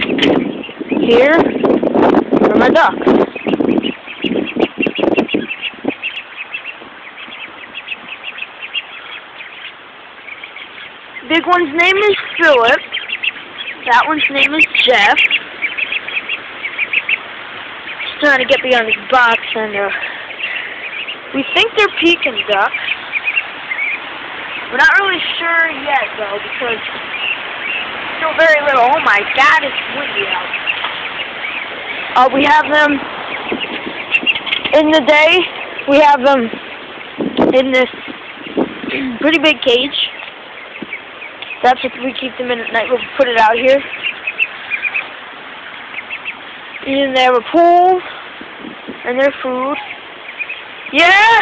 Here are my ducks. Big one's name is Philip. That one's name is Jeff. He's trying to get behind his box, and we think they're Pecan ducks. We're not really sure yet, though, because it's still very little. Oh my God, it's windy out. We have them in the day. We have them in this pretty big cage. That's what we keep them in at night. We'll put it out here. And they have a pool and their food. Yeah!